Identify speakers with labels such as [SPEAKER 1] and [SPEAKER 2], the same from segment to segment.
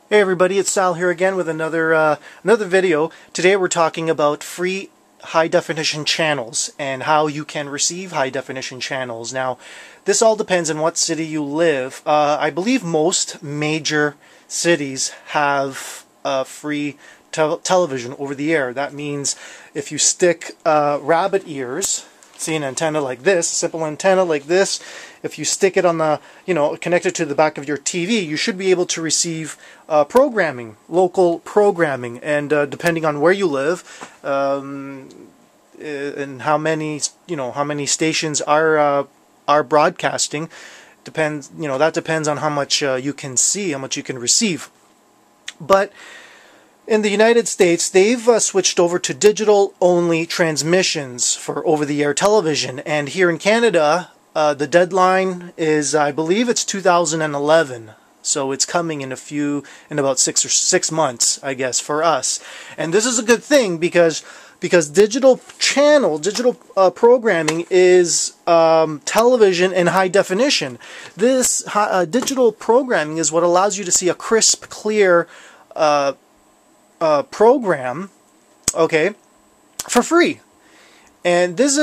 [SPEAKER 1] Hey everybody, it's Sal here again with another video. Today we're talking about free high-definition channels and how you can receive high-definition channels. Now, this all depends on what city you live. I believe most major cities have free television over the air. That means if you stick rabbit ears, see an antenna like this, a simple antenna like this, if you stick it on the, connect it to the back of your TV, you should be able to receive programming, local programming, and depending on where you live, and how many stations are broadcasting, depends, that depends on how much you can see, how much you can receive. But in the United States, they've switched over to digital-only transmissions for over-the-air television, and here in Canada, the deadline is, I believe it's 2011, so it's coming in about 6 months, I guess, for us. And this is a good thing because digital programming is television in high definition. This digital programming is what allows you to see a crisp, clear program, okay, for free. And this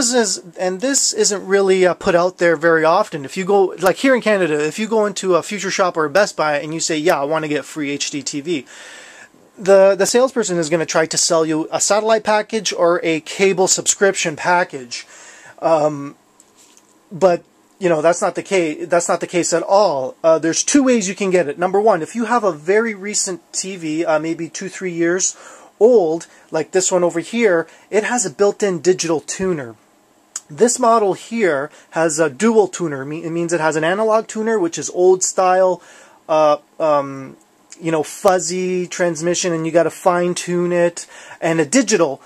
[SPEAKER 1] isn't really put out there very often. If you go, like here in Canada, if you go into a Future Shop or a Best Buy and you say, yeah, I want to get free HD TV, the salesperson is going to try to sell you a satellite package or a cable subscription package. But that's not the case. That's not the case at all. There's two ways you can get it. Number one, if you have a very recent TV, maybe 2-3 years old, like this one over here, it has a built-in digital tuner. This model here has a dual tuner. It means it has an analog tuner, which is old style, fuzzy transmission, and you got to fine-tune it, and a digital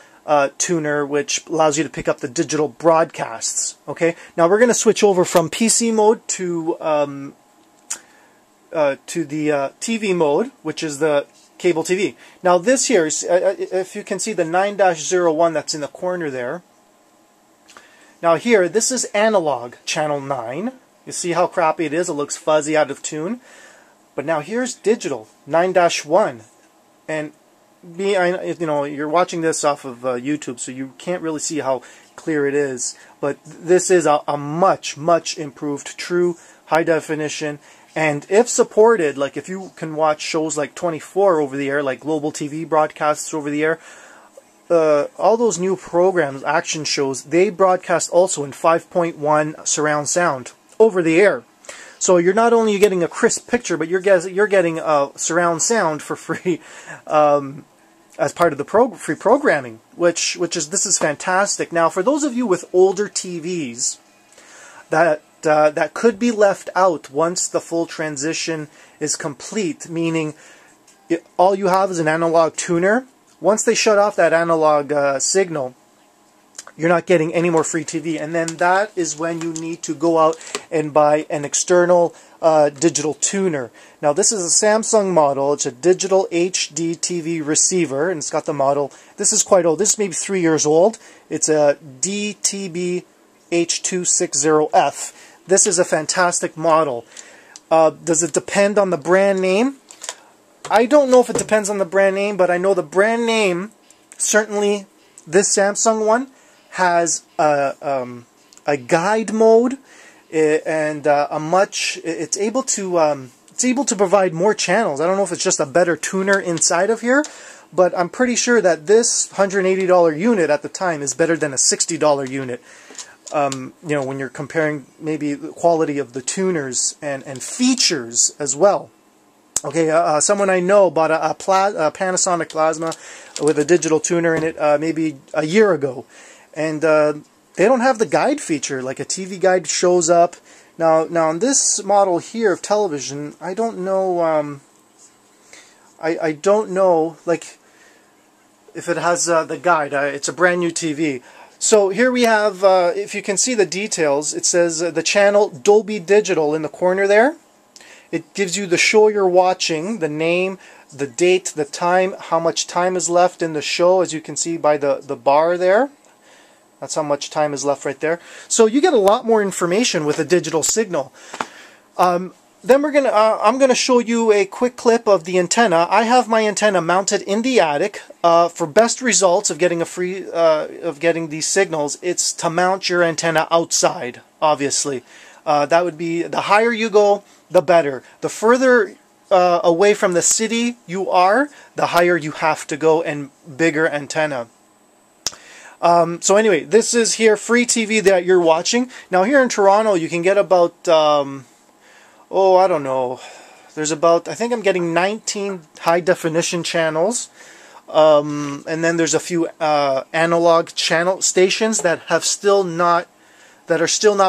[SPEAKER 1] tuner, which allows you to pick up the digital broadcasts. Okay, now we're going to switch over from PC mode to the TV mode, which is the cable TV. Now this here is, if you can see the 9-01 that's in the corner there. Now here, this is analog channel 9. You see how crappy it is? It looks fuzzy, out of tune. But now here's digital 9-1, and you're watching this off of YouTube, so you can't really see how clear it is. But this is a much improved, true high definition. And if supported, like if you can watch shows like 24 over the air, like global TV broadcasts over the air, all those new programs, action shows, they broadcast also in 5.1 surround sound over the air. So you're not only getting a crisp picture, but you're getting surround sound for free as part of the free programming, this is fantastic. Now, for those of you with older TVs that could be left out once the full transition is complete, meaning all you have is an analog tuner. Once they shut off that analog signal, you're not getting any more free TV, and then that is when you need to go out and buy an external digital tuner. Now this is a Samsung model. It's a digital HD TV receiver, and it's got the model. This is quite old. This is maybe 3 years old. It's a DB8H260F. This is a fantastic model. Does it depend on the brand name? I don't know if it depends on the brand name, but I know the brand name, certainly this Samsung one, has a guide mode, and it's able to provide more channels. I don't know if it's just a better tuner inside of here, but I'm pretty sure that this $180 unit at the time is better than a $60 unit. When you're comparing maybe the quality of the tuners and features as well. Okay, someone I know bought a Panasonic Plasma with a digital tuner in it maybe a year ago, and they don't have the guide feature. Like a TV guide shows up. Now on this model here of television, I don't know. I don't know, like, if it has the guide. It's a brand new TV. So here we have, if you can see the details, it says the channel Dolby Digital in the corner there. It gives you the show you're watching, the name, the date, the time, how much time is left in the show, as you can see by the bar there. That's how much time is left right there. So you get a lot more information with a digital signal. Then I'm gonna show you a quick clip of the antenna. I have my antenna mounted in the attic. For best results of getting getting these signals, it's to mount your antenna outside. Obviously, that would be, the higher you go, the better. The further away from the city you are, the higher you have to go and bigger antenna. So anyway, this is here free TV that you're watching. Now here in Toronto, you can get about oh, I don't know. There's about, I think I'm getting 19 high definition channels. And then there's a few analog channel stations that are still not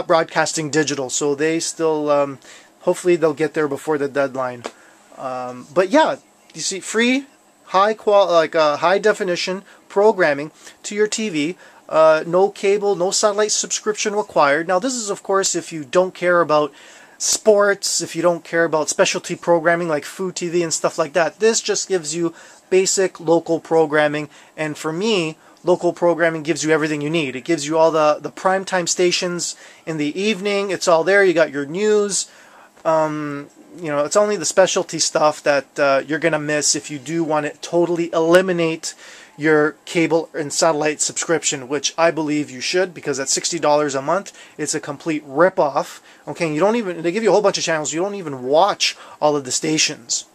[SPEAKER 1] broadcasting digital. So they still, hopefully they'll get there before the deadline. But yeah, you see, free, high definition programming to your TV. No cable, no satellite subscription required. Now this is, of course, if you don't care about sports, if you don't care about specialty programming like food TV and stuff like that. This just gives you basic local programming, and for me, local programming gives you everything you need. It gives you all the primetime stations in the evening. It's all there. You got your news. You know, it's only the specialty stuff that you're gonna miss if you do want to totally eliminate your cable and satellite subscription, which I believe you should, because at $60 a month, it's a complete rip-off. Okay, you don't even, they give you a whole bunch of channels, you don't even watch all of the stations.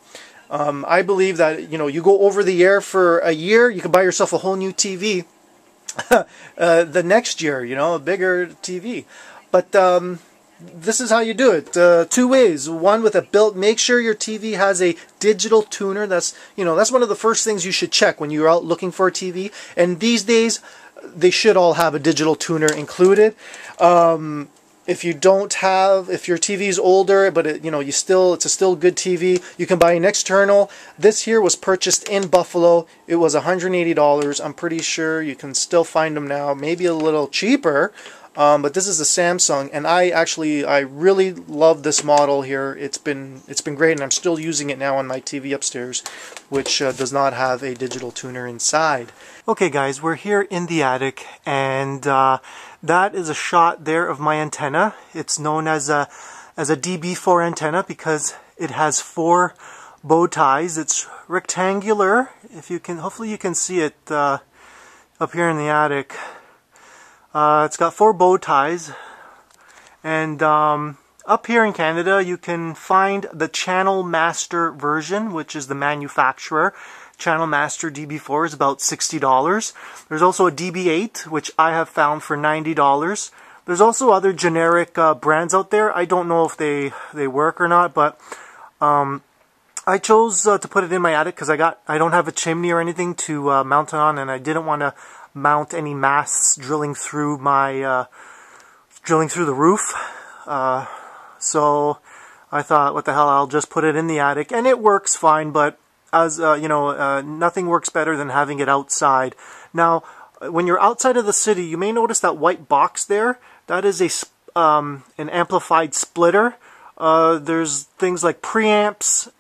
[SPEAKER 1] I believe that, you know, you go over the air for a year, you can buy yourself a whole new TV the next year, you know, a bigger TV. But this is how you do it. Two ways. One, with a built, make sure your TV has a digital tuner. That's, you know, that's one of the first things you should check when you're out looking for a TV. And these days, they should all have a digital tuner included. If you don't have, if your TV is older, but it, you know, it's a still good TV, you can buy an external. This here was purchased in Buffalo. It was $180. I'm pretty sure you can still find them now, maybe a little cheaper. But this is a Samsung, and I really love this model here. It's been great, and I'm still using it now on my TV upstairs, which does not have a digital tuner inside. Okay guys, we're here in the attic, and that is a shot there of my antenna. It's known as a DB4 antenna because it has 4 bow ties. It's rectangular. If you can, hopefully you can see it up here in the attic. It's got 4 bow ties, and up here in Canada you can find the Channel Master version, which is the manufacturer. Channel Master DB4 is about $60. There's also a DB8, which I have found for $90. There's also other generic brands out there. I don't know if they work or not, but I chose to put it in my attic because I don't have a chimney or anything to mount it on, and I didn't want to mount any masts drilling through my the roof. So I thought, what the hell, I'll just put it in the attic, and it works fine. But as you know, nothing works better than having it outside. Now, when you're outside of the city, you may notice that white box there. That is an amplified splitter. There's things like preamps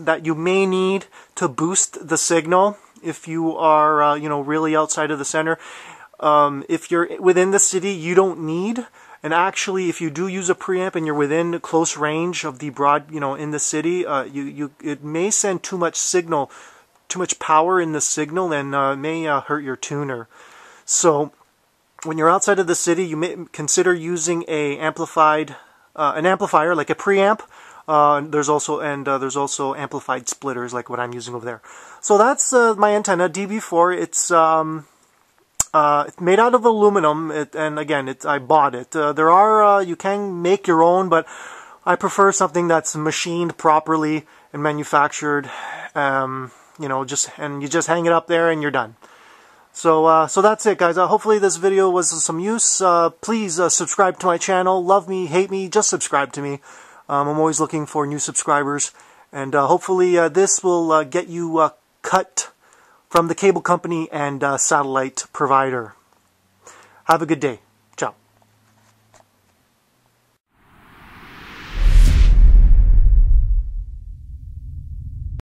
[SPEAKER 1] that you may need to boost the signal if you are, you know, really outside of the center. If you're within the city, you don't need. And actually, if you do use a preamp and you're within close range of the broad, you know, in the city, it may send too much signal, too much power in the signal, and may hurt your tuner. So when you're outside of the city, you may consider using an amplifier like a preamp. There's also amplified splitters like what I'm using over there. So that's my antenna DB4. It's made out of aluminum, and again, I bought it. You can make your own, but I prefer something that's machined properly and manufactured. You know, you just hang it up there and you're done. So that's it, guys. Hopefully this video was some use. Please subscribe to my channel. Love me, hate me, just subscribe to me. I'm always looking for new subscribers, and hopefully this will get you cut from the cable company and satellite provider. Have a good day.